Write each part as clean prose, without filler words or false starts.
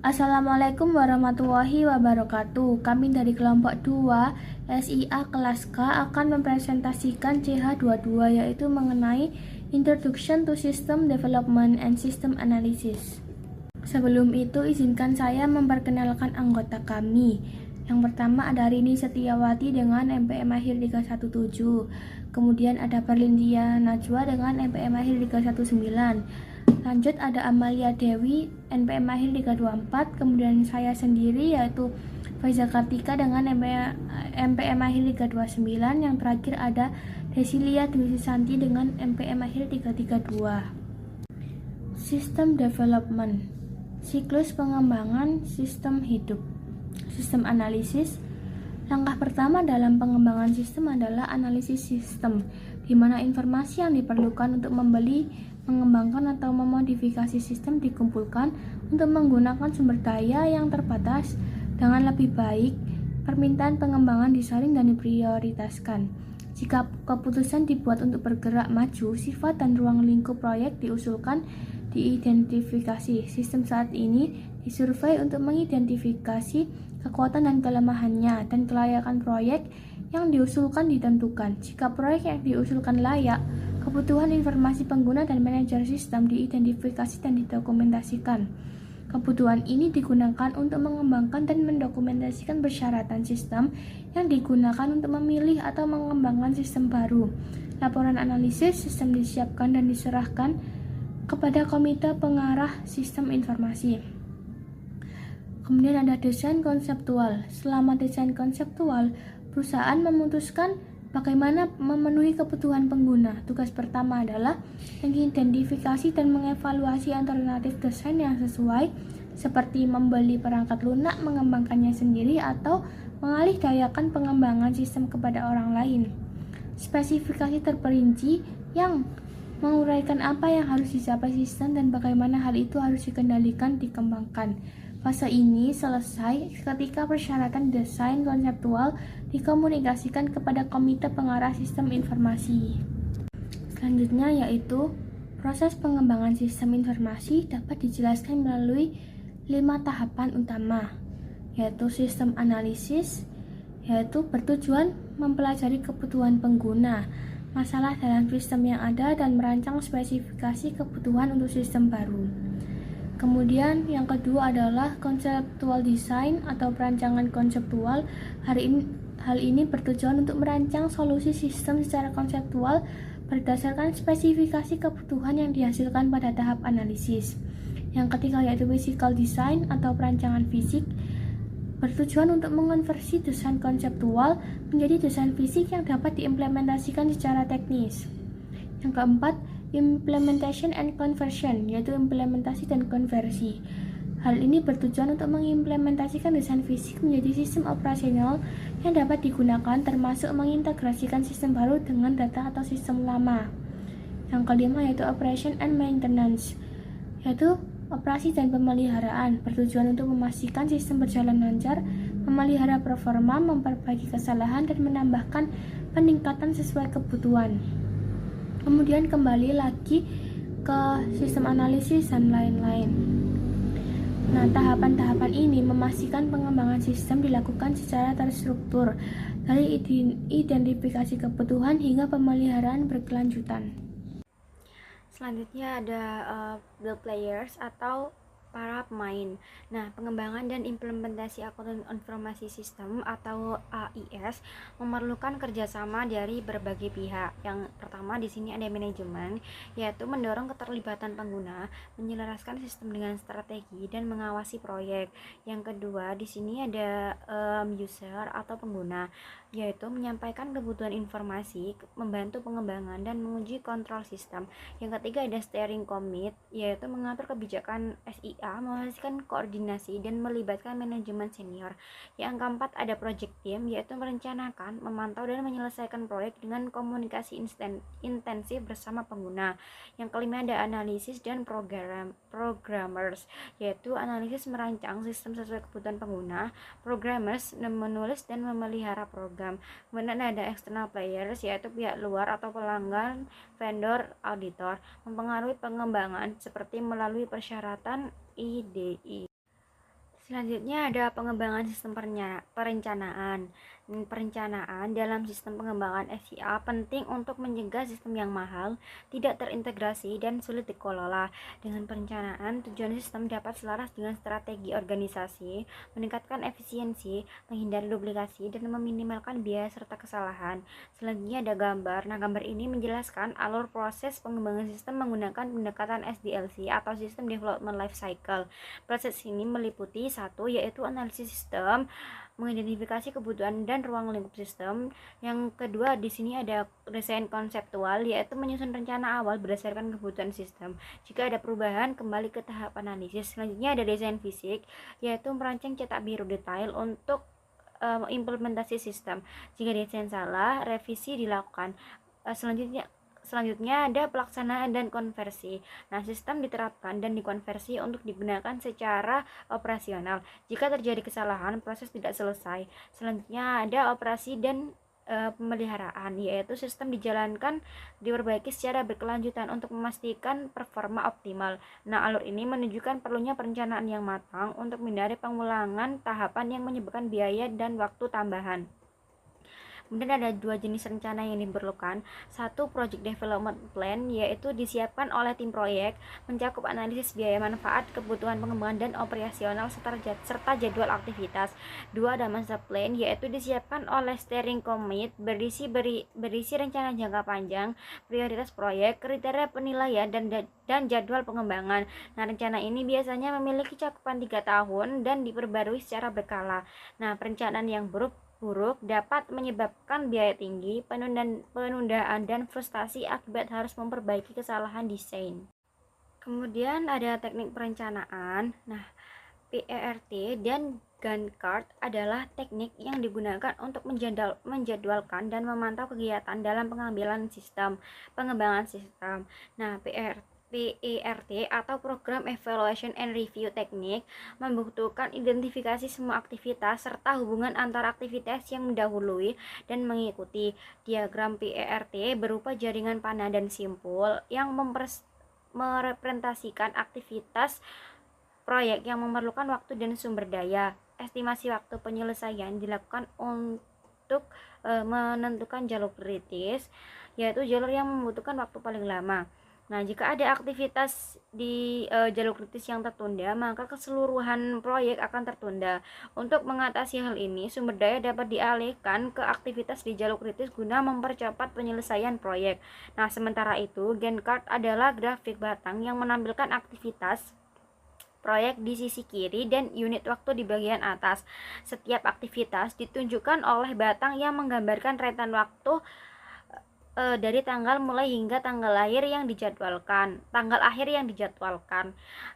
Assalamualaikum warahmatullahi wabarakatuh. Kami dari kelompok 2 SIA kelas K akan mempresentasikan CH22 yaitu mengenai Introduction to System Development and System Analysis. Sebelum itu izinkan saya memperkenalkan anggota kami. Yang pertama ada Rini Setiawati dengan MPM akhir 317. Kemudian ada Perlindia Najwa dengan MPM akhir 319. Lanjut ada Amalia Dewi NPM akhir 324. Kemudian saya sendiri yaitu Faiza Kartika dengan MPM akhir 329. Yang terakhir ada Desilia Dwi Susanti dengan MPM akhir 332. System Development, siklus pengembangan sistem hidup. Sistem analisis. Langkah pertama dalam pengembangan sistem adalah analisis sistem, di mana informasi yang diperlukan untuk membeli, mengembangkan atau memodifikasi sistem dikumpulkan untuk menggunakan sumber daya yang terbatas dengan lebih baik. Permintaan pengembangan disaring dan diprioritaskan. Jika keputusan dibuat untuk bergerak maju, sifat dan ruang lingkup proyek diusulkan, diidentifikasi. Sistem saat ini disurvei untuk mengidentifikasi kekuatan dan kelemahannya, dan kelayakan proyek yang diusulkan ditentukan. Jika proyek yang diusulkan layak, kebutuhan informasi pengguna dan manajer sistem diidentifikasi dan didokumentasikan. Kebutuhan ini digunakan untuk mengembangkan dan mendokumentasikan persyaratan sistem yang digunakan untuk memilih atau mengembangkan sistem baru. Laporan analisis sistem disiapkan dan diserahkan kepada komite pengarah sistem informasi. Kemudian ada desain konseptual. Selama desain konseptual, perusahaan memutuskan bagaimana memenuhi kebutuhan pengguna. Tugas pertama adalah mengidentifikasi dan mengevaluasi alternatif desain yang sesuai, seperti membeli perangkat lunak, mengembangkannya sendiri, atau mengalihdayakan pengembangan sistem kepada orang lain. Spesifikasi terperinci yang menguraikan apa yang harus dicapai sistem dan bagaimana hal itu harus dikendalikan, dikembangkan. Fase ini selesai ketika persyaratan desain konseptual dikomunikasikan kepada komite pengarah sistem informasi. Selanjutnya yaitu proses pengembangan sistem informasi dapat dijelaskan melalui 5 tahapan utama, yaitu sistem analisis, yaitu bertujuan mempelajari kebutuhan pengguna, masalah dalam sistem yang ada, dan merancang spesifikasi kebutuhan untuk sistem baru. Kemudian yang kedua adalah conceptual design atau perancangan konseptual. Hal ini bertujuan untuk merancang solusi sistem secara konseptual berdasarkan spesifikasi kebutuhan yang dihasilkan pada tahap analisis. Yang ketiga yaitu physical design atau perancangan fisik, bertujuan untuk mengonversi desain konseptual menjadi desain fisik yang dapat diimplementasikan secara teknis. Yang keempat, implementation and conversion, yaitu implementasi dan konversi. Hal ini bertujuan untuk mengimplementasikan desain fisik menjadi sistem operasional yang dapat digunakan, termasuk mengintegrasikan sistem baru dengan data atau sistem lama. Yang kelima yaitu operation and maintenance, yaitu operasi dan pemeliharaan, bertujuan untuk memastikan sistem berjalan lancar, memelihara performa, memperbaiki kesalahan, dan menambahkan peningkatan sesuai kebutuhan. Kemudian kembali lagi ke sistem analisis dan lain-lain. Nah, tahapan-tahapan ini memastikan pengembangan sistem dilakukan secara terstruktur, dari identifikasi kebutuhan hingga pemeliharaan berkelanjutan. Selanjutnya ada the players atau para pemain. Nah, pengembangan dan implementasi akuntan informasi sistem atau AIS memerlukan kerjasama dari berbagai pihak. Yang pertama di sini ada manajemen, yaitu mendorong keterlibatan pengguna, menyelaraskan sistem dengan strategi dan mengawasi proyek. Yang kedua di sini ada user atau pengguna, yaitu menyampaikan kebutuhan informasi, membantu pengembangan dan menguji kontrol sistem. Yang ketiga ada steering commit, yaitu mengatur kebijakan SIA, memastikan koordinasi dan melibatkan manajemen senior. Yang keempat ada project team, yaitu merencanakan, memantau dan menyelesaikan proyek dengan komunikasi intensif bersama pengguna. Yang kelima ada analisis dan programmers, yaitu analisis merancang sistem sesuai kebutuhan pengguna, programmers menulis dan memelihara program. Kemudian ada external players, yaitu pihak luar atau pelanggan, vendor, auditor, mempengaruhi pengembangan seperti melalui persyaratan IDI. Selanjutnya ada pengembangan sistem perencanaan. Perencanaan dalam sistem pengembangan SIA penting untuk mencegah sistem yang mahal, tidak terintegrasi, dan sulit dikelola. Dengan perencanaan, tujuan sistem dapat selaras dengan strategi organisasi, meningkatkan efisiensi, menghindari duplikasi, dan meminimalkan biaya serta kesalahan. Selanjutnya ada gambar. Nah, gambar ini menjelaskan alur proses pengembangan sistem menggunakan pendekatan SDLC atau System Development Life Cycle. Proses ini meliputi satu, yaitu analisis sistem, mengidentifikasi kebutuhan dan ruang lingkup sistem. Yang kedua, di sini ada desain konseptual, yaitu menyusun rencana awal berdasarkan kebutuhan sistem. Jika ada perubahan, kembali ke tahap analisis. Selanjutnya ada desain fisik, yaitu merancang cetak biru detail untuk implementasi sistem. Jika desain salah, revisi dilakukan. Selanjutnya ada pelaksanaan dan konversi. Nah, sistem diterapkan dan dikonversi untuk digunakan secara operasional. Jika terjadi kesalahan, proses tidak selesai. Selanjutnya ada operasi dan pemeliharaan, yaitu sistem dijalankan diperbaiki secara berkelanjutan untuk memastikan performa optimal. Nah, alur ini menunjukkan perlunya perencanaan yang matang untuk menghindari pengulangan tahapan yang menyebabkan biaya dan waktu tambahan. Kemudian ada dua jenis rencana yang diperlukan. Satu, Project Development Plan, yaitu disiapkan oleh tim proyek, mencakup analisis biaya manfaat, kebutuhan pengembangan dan operasional serta jadwal aktivitas. Dua, ada Master Plan, yaitu disiapkan oleh Steering Committee, berisi rencana jangka panjang, prioritas proyek, kriteria penilaian dan jadwal pengembangan. Nah, rencana ini biasanya memiliki cakupan 3 tahun dan diperbarui secara berkala. Nah, perencanaan yang buruk dapat menyebabkan biaya tinggi, penundaan, dan frustasi akibat harus memperbaiki kesalahan desain. Kemudian ada teknik perencanaan. Nah, PERT dan Gantt chart adalah teknik yang digunakan untuk menjadwalkan dan memantau kegiatan dalam pengembangan sistem. Nah, PERT atau Program Evaluation and Review Technique membutuhkan identifikasi semua aktivitas serta hubungan antara aktivitas yang mendahului dan mengikuti. Diagram PERT berupa jaringan panah dan simpul yang merepresentasikan aktivitas proyek yang memerlukan waktu dan sumber daya. Estimasi waktu penyelesaian dilakukan untuk menentukan jalur kritis, yaitu jalur yang membutuhkan waktu paling lama. Nah, jika ada aktivitas di jalur kritis yang tertunda, maka keseluruhan proyek akan tertunda. Untuk mengatasi hal ini, sumber daya dapat dialihkan ke aktivitas di jalur kritis guna mempercepat penyelesaian proyek. Nah, sementara itu, Gantt chart adalah grafik batang yang menampilkan aktivitas proyek di sisi kiri dan unit waktu di bagian atas. Setiap aktivitas ditunjukkan oleh batang yang menggambarkan rentan waktu dari tanggal mulai hingga tanggal akhir yang dijadwalkan.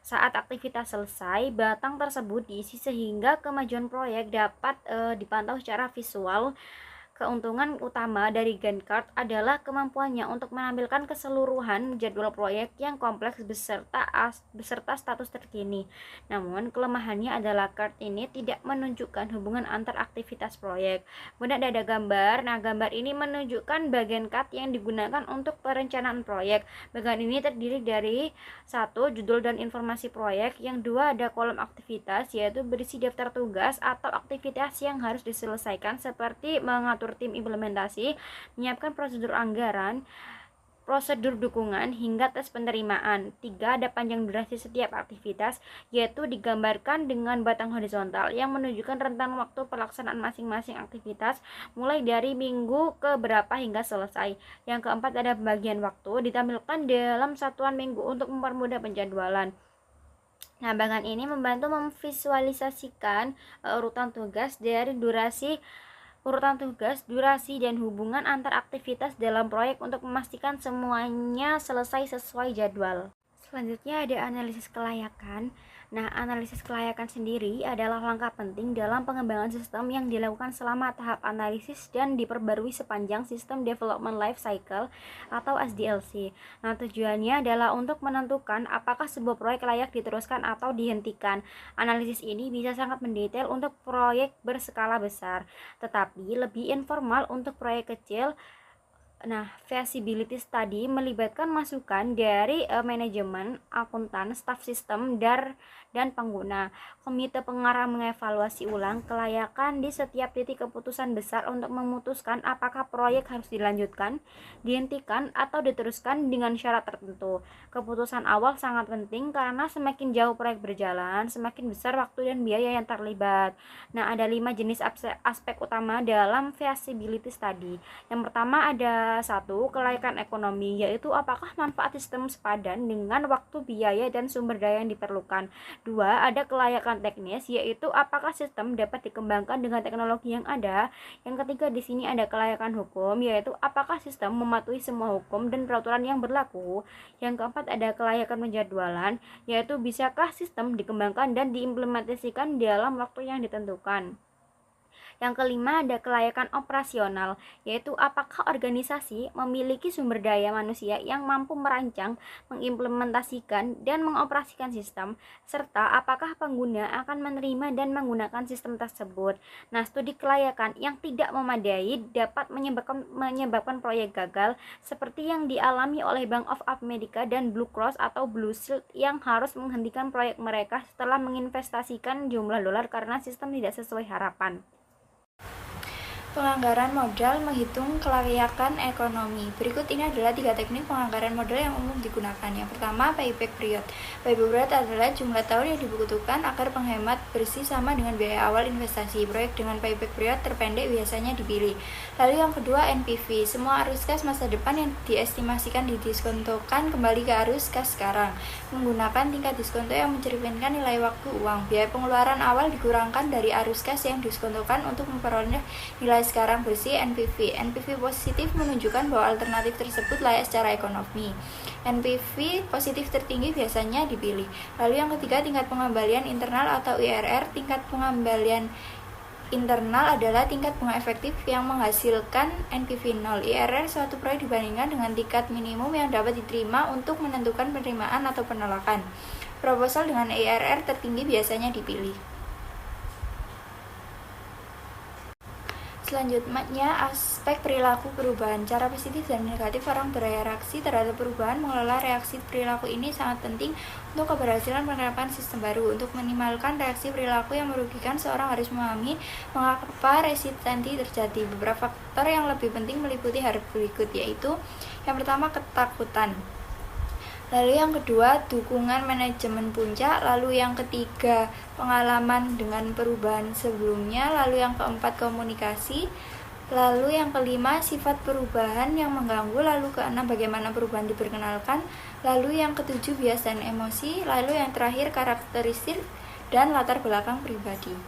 Saat aktivitas selesai, batang tersebut diisi sehingga kemajuan proyek dapat dipantau secara visual. Keuntungan utama dari Gantt chart adalah kemampuannya untuk menampilkan keseluruhan jadwal proyek yang kompleks beserta status terkini. Namun, kelemahannya adalah chart ini tidak menunjukkan hubungan antar aktivitas proyek. Kemudian ada gambar. Nah, gambar ini menunjukkan bagian chart yang digunakan untuk perencanaan proyek. Bagian ini terdiri dari satu, judul dan informasi proyek. Yang dua, ada kolom aktivitas, yaitu berisi daftar tugas atau aktivitas yang harus diselesaikan seperti mengatur tim implementasi, menyiapkan prosedur anggaran, prosedur dukungan, hingga tes penerimaan. 3. Ada panjang durasi setiap aktivitas, yaitu digambarkan dengan batang horizontal yang menunjukkan rentan waktu pelaksanaan masing-masing aktivitas mulai dari minggu ke berapa hingga selesai. Yang keempat, ada pembagian waktu ditampilkan dalam satuan minggu untuk mempermudah penjadwalan. Nah, bagian ini membantu memvisualisasikan durasi, dan hubungan antar aktivitas dalam proyek untuk memastikan semuanya selesai sesuai jadwal. Selanjutnya ada analisis kelayakan. Nah, analisis kelayakan sendiri adalah langkah penting dalam pengembangan sistem yang dilakukan selama tahap analisis dan diperbarui sepanjang System Development Life Cycle atau SDLC. Nah, tujuannya adalah untuk menentukan apakah sebuah proyek layak diteruskan atau dihentikan. Analisis ini bisa sangat mendetail untuk proyek berskala besar, tetapi lebih informal untuk proyek kecil. Nah, feasibility study melibatkan masukan dari manajemen, akuntan, staf sistem, dan pengguna. Komite pengarah mengevaluasi ulang kelayakan di setiap titik keputusan besar untuk memutuskan apakah proyek harus dilanjutkan, dihentikan, atau diteruskan dengan syarat tertentu. Keputusan awal sangat penting karena semakin jauh proyek berjalan, semakin besar waktu dan biaya yang terlibat. Nah, ada 5 jenis aspek utama dalam feasibility study. Yang pertama ada 1, kelayakan ekonomi, yaitu apakah manfaat sistem sepadan dengan waktu, biaya, dan sumber daya yang diperlukan. 2, ada kelayakan teknis, yaitu apakah sistem dapat dikembangkan dengan teknologi yang ada. Yang ketiga di sini ada kelayakan hukum, yaitu apakah sistem mematuhi semua hukum dan peraturan yang berlaku. Yang keempat ada kelayakan penjadwalan, yaitu bisakah sistem dikembangkan dan diimplementasikan dalam waktu yang ditentukan. Yang kelima ada kelayakan operasional, yaitu apakah organisasi memiliki sumber daya manusia yang mampu merancang, mengimplementasikan, dan mengoperasikan sistem, serta apakah pengguna akan menerima dan menggunakan sistem tersebut. Nah, studi kelayakan yang tidak memadai dapat menyebabkan proyek gagal, seperti yang dialami oleh Bank of America dan Blue Cross atau Blue Shield yang harus menghentikan proyek mereka setelah menginvestasikan jumlah dolar karena sistem tidak sesuai harapan. Penganggaran modal menghitung kelayakan ekonomi. Berikut ini adalah 3 teknik penganggaran modal yang umum digunakan. Yang pertama, payback period. Payback period adalah jumlah tahun yang dibutuhkan agar penghemat bersih sama dengan biaya awal investasi. Proyek dengan payback period terpendek biasanya dipilih. Lalu yang kedua, NPV. Semua arus kas masa depan yang diestimasikan didiskontokan kembali ke arus kas sekarang. Menggunakan tingkat diskonto yang mencerminkan nilai waktu uang. Biaya pengeluaran awal dikurangkan dari arus kas yang diskontokan untuk memperoleh nilai sekarang bersih NPV. NPV positif menunjukkan bahwa alternatif tersebut layak secara ekonomi. NPV positif tertinggi biasanya dipilih. Lalu yang ketiga, tingkat pengembalian internal atau IRR. Tingkat pengembalian internal adalah tingkat bunga efektif yang menghasilkan NPV 0. IRR suatu proyek dibandingkan dengan tingkat minimum yang dapat diterima untuk menentukan penerimaan atau penolakan. Proposal dengan IRR tertinggi biasanya dipilih. Selanjutnya, aspek perilaku perubahan. Cara positif dan negatif orang bereaksi terhadap perubahan. Mengelola reaksi perilaku ini sangat penting untuk keberhasilan penerapan sistem baru. Untuk meminimalkan reaksi perilaku yang merugikan, seorang harus memahami mengapa resistensi terjadi. Beberapa faktor yang lebih penting meliputi hal berikut, yaitu yang pertama, ketakutan. Lalu yang kedua, dukungan manajemen puncak. Lalu yang ketiga, pengalaman dengan perubahan sebelumnya. Lalu yang keempat, komunikasi. Lalu yang kelima, sifat perubahan yang mengganggu. Lalu keenam, bagaimana perubahan diperkenalkan. Lalu yang ketujuh, bias dan emosi. Lalu yang terakhir, karakteristik dan latar belakang pribadi.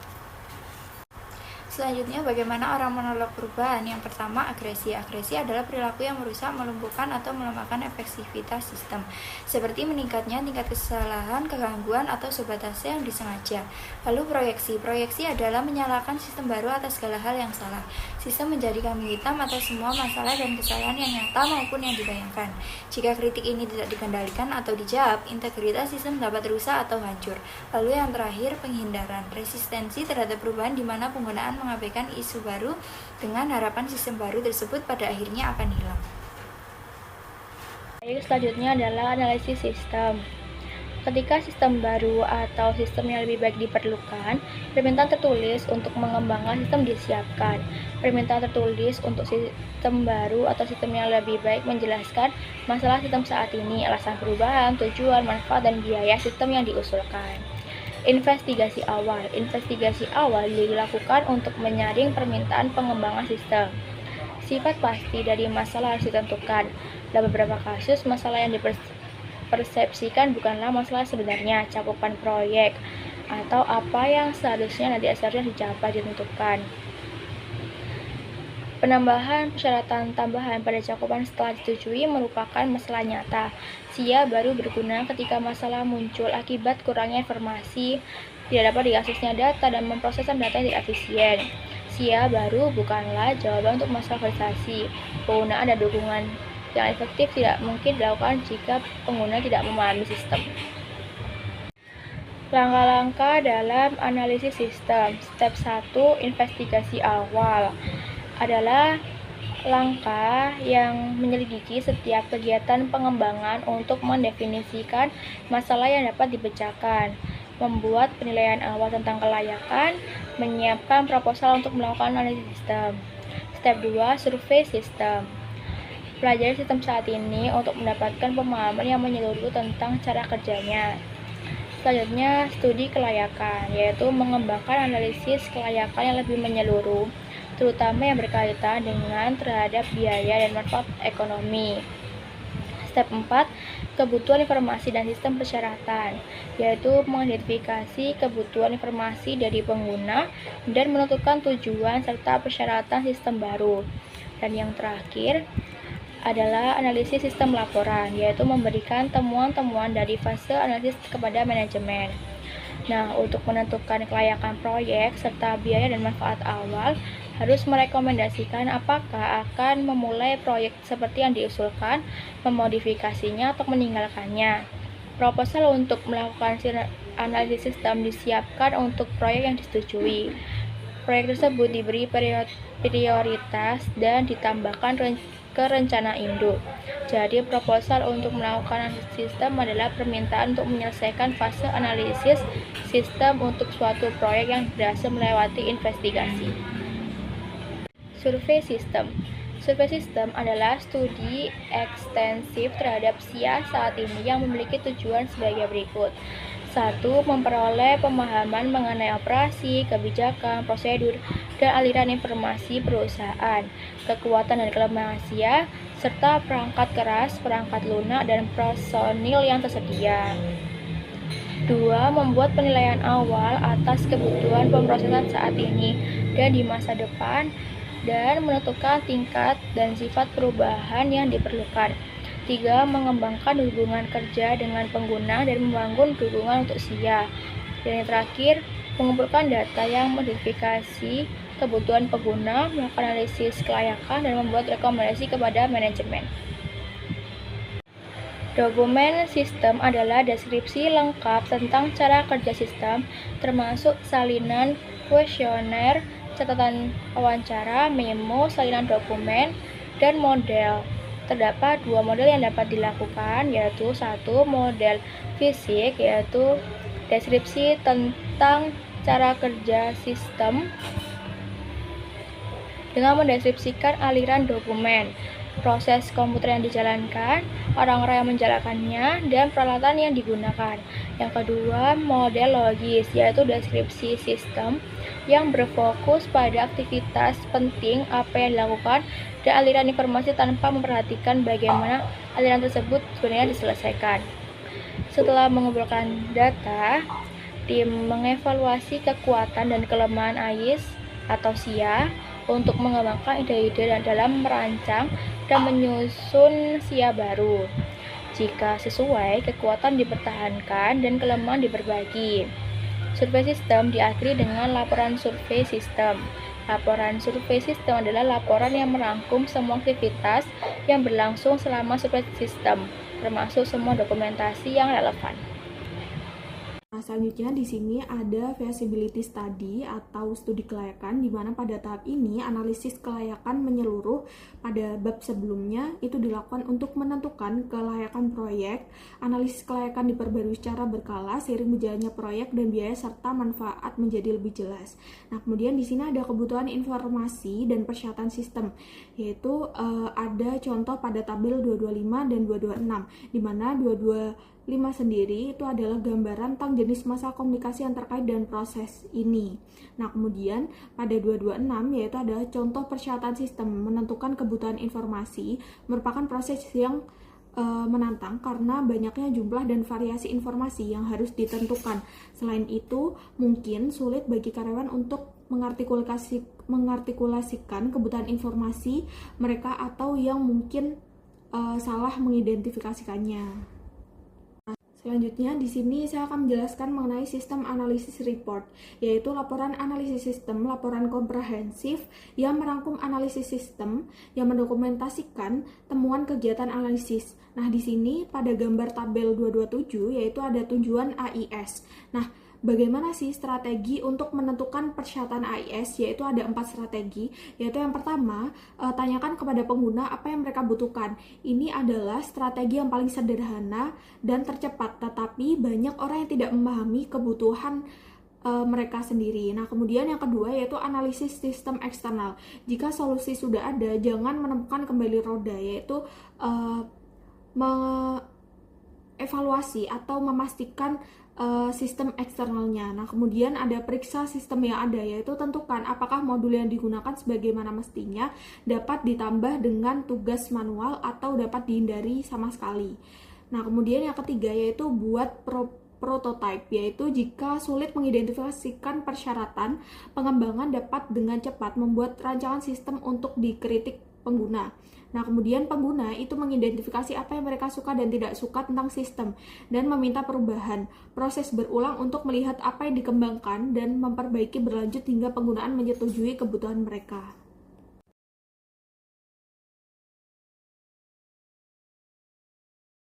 Selanjutnya, bagaimana orang menolak perubahan? Yang pertama, agresi. Agresi adalah perilaku yang merusak, melumpuhkan, atau melemahkan efektivitas sistem, seperti meningkatnya tingkat kesalahan, kegangguan, atau sabotase yang disengaja. Lalu proyeksi. Proyeksi adalah menyalahkan sistem baru atas segala hal yang salah. Sistem menjadi kambing hitam atas semua masalah dan kesalahan yang nyata maupun yang dibayangkan. Jika kritik ini tidak dikendalikan atau dijawab, integritas sistem dapat rusak atau hancur. Lalu yang terakhir, penghindaran. Resistensi terhadap perubahan di mana penggunaan mengabaikan isu baru dengan harapan sistem baru tersebut pada akhirnya akan hilang. Selanjutnya adalah analisis sistem. Ketika sistem baru atau sistem yang lebih baik diperlukan, permintaan tertulis untuk mengembangkan sistem disiapkan. Permintaan tertulis untuk sistem baru atau sistem yang lebih baik menjelaskan masalah sistem saat ini, alasan perubahan, tujuan, manfaat, dan biaya sistem yang diusulkan. Investigasi awal. Investigasi awal dilakukan untuk menyaring permintaan pengembangan sistem. Sifat pasti dari masalah harus ditentukan. Dalam beberapa kasus, masalah yang dipersepsikan bukanlah masalah sebenarnya. Cakupan proyek atau apa yang seharusnya dicapai ditentukan. Penambahan persyaratan tambahan pada cakupan setelah disetujui merupakan masalah nyata. SIA baru berguna ketika masalah muncul akibat kurangnya informasi, tidak dapat diaksesnya data, dan memproseskan data yang tidak efisien. SIA baru bukanlah jawaban untuk masalah validasi. Penggunaan dan dukungan yang efektif tidak mungkin dilakukan jika pengguna tidak memahami sistem. Langkah-langkah dalam analisis sistem. Step 1, investigasi awal adalah langkah yang menyelidiki setiap kegiatan pengembangan untuk mendefinisikan masalah yang dapat dipecahkan. membuat penilaian awal tentang kelayakan, menyiapkan proposal untuk melakukan analisis sistem. Step 2, survei sistem. Pelajari sistem saat ini untuk mendapatkan pemahaman yang menyeluruh tentang cara kerjanya. Selanjutnya, studi kelayakan, yaitu mengembangkan analisis kelayakan yang lebih menyeluruh, terutama yang berkaitan dengan terhadap biaya dan manfaat ekonomi. Step 4, kebutuhan informasi dan sistem persyaratan, yaitu mengidentifikasi kebutuhan informasi dari pengguna dan menentukan tujuan serta persyaratan sistem baru. Dan yang terakhir adalah analisis sistem laporan, yaitu memberikan temuan-temuan dari fase analisis kepada manajemen. Nah, untuk menentukan kelayakan proyek serta biaya dan manfaat awal, harus merekomendasikan apakah akan memulai proyek seperti yang diusulkan, memodifikasinya, atau meninggalkannya. Proposal untuk melakukan analisis sistem disiapkan untuk proyek yang disetujui. Proyek tersebut diberi prioritas dan ditambahkan ke rencana induk. Jadi, proposal untuk melakukan analisis sistem adalah permintaan untuk menyelesaikan fase analisis sistem untuk suatu proyek yang berhasil melewati investigasi. Survei sistem. Survei sistem adalah studi ekstensif terhadap SIA saat ini yang memiliki tujuan sebagai berikut. 1. Memperoleh pemahaman mengenai operasi, kebijakan, prosedur, dan aliran informasi perusahaan, kekuatan dan kelemahan SIA, serta perangkat keras, perangkat lunak, dan personil yang tersedia. 2. Membuat penilaian awal atas kebutuhan pemrosesan saat ini dan di masa depan, dan menentukan tingkat dan sifat perubahan yang diperlukan. 3. Mengembangkan hubungan kerja dengan pengguna dan membangun dukungan untuk SIA. Dan yang terakhir, mengumpulkan data yang mengidentifikasi kebutuhan pengguna, melakukan analisis kelayakan, dan membuat rekomendasi kepada manajemen. Dokumen sistem adalah deskripsi lengkap tentang cara kerja sistem, termasuk salinan kuesioner, catatan wawancara, memo, salinan dokumen, dan model. Terdapat 2 model yang dapat dilakukan, yaitu 1. Model fisik, yaitu deskripsi tentang cara kerja sistem dengan mendeskripsikan aliran dokumen, proses komputer yang dijalankan, orang-orang yang menjalankannya, dan peralatan yang digunakan. Yang kedua, model logis, yaitu deskripsi sistem yang berfokus pada aktivitas penting apa yang dilakukan dan aliran informasi tanpa memperhatikan bagaimana aliran tersebut sebenarnya diselesaikan. Setelah mengumpulkan data, tim mengevaluasi kekuatan dan kelemahan AIS atau SIA untuk mengembangkan ide-ide dalam merancang dan menyusun SIA baru. Jika sesuai, kekuatan dipertahankan dan kelemahan diperbagi. Survei sistem diakhiri dengan laporan survei sistem. Laporan survei sistem adalah laporan yang merangkum semua aktivitas yang berlangsung selama survei sistem, termasuk semua dokumentasi yang relevan. Nah, selanjutnya di sini ada feasibility study atau studi kelayakan, di mana pada tahap ini analisis kelayakan menyeluruh. Pada bab sebelumnya itu dilakukan untuk menentukan kelayakan proyek. Analisis kelayakan diperbarui secara berkala seiring berjalannya proyek dan biaya serta manfaat menjadi lebih jelas. Nah, kemudian di sini ada kebutuhan informasi dan persyaratan sistem, yaitu ada contoh pada tabel 225 dan 226, di mana 225 sendiri itu adalah gambaran tentang jenis masalah komunikasi yang terkait dengan proses ini. Nah, kemudian pada 226 yaitu adalah contoh persyaratan sistem. Menentukan kebutuhan informasi merupakan proses yang menantang karena banyaknya jumlah dan variasi informasi yang harus ditentukan. Selain itu, mungkin sulit bagi karyawan untuk mengartikulasikan kebutuhan informasi mereka atau yang mungkin salah mengidentifikasikannya. Selanjutnya, di sini saya akan menjelaskan mengenai sistem analisis report, yaitu laporan analisis sistem, laporan komprehensif yang merangkum analisis sistem yang mendokumentasikan temuan kegiatan analisis. Nah, di sini pada gambar tabel 227 yaitu ada tujuan AIS. Nah, bagaimana sih strategi untuk menentukan persyaratan AIS, yaitu ada 4 strategi, yaitu yang pertama, tanyakan kepada pengguna apa yang mereka butuhkan. Ini adalah strategi yang paling sederhana dan tercepat, tetapi banyak orang yang tidak memahami kebutuhan mereka sendiri. Nah, kemudian yang kedua yaitu analisis sistem eksternal. Jika solusi sudah ada, jangan menemukan kembali roda, yaitu evaluasi atau memastikan sistem eksternalnya. Nah, kemudian ada periksa sistem yang ada, yaitu tentukan apakah modul yang digunakan sebagaimana mestinya dapat ditambah dengan tugas manual atau dapat dihindari sama sekali. Nah, kemudian yang ketiga yaitu buat prototype, yaitu jika sulit mengidentifikasikan persyaratan, pengembangan dapat dengan cepat membuat rancangan sistem untuk dikritik pengguna. Nah, kemudian pengguna itu mengidentifikasi apa yang mereka suka dan tidak suka tentang sistem dan meminta perubahan. Proses berulang untuk melihat apa yang dikembangkan dan memperbaiki berlanjut hingga penggunaan menyetujui kebutuhan mereka.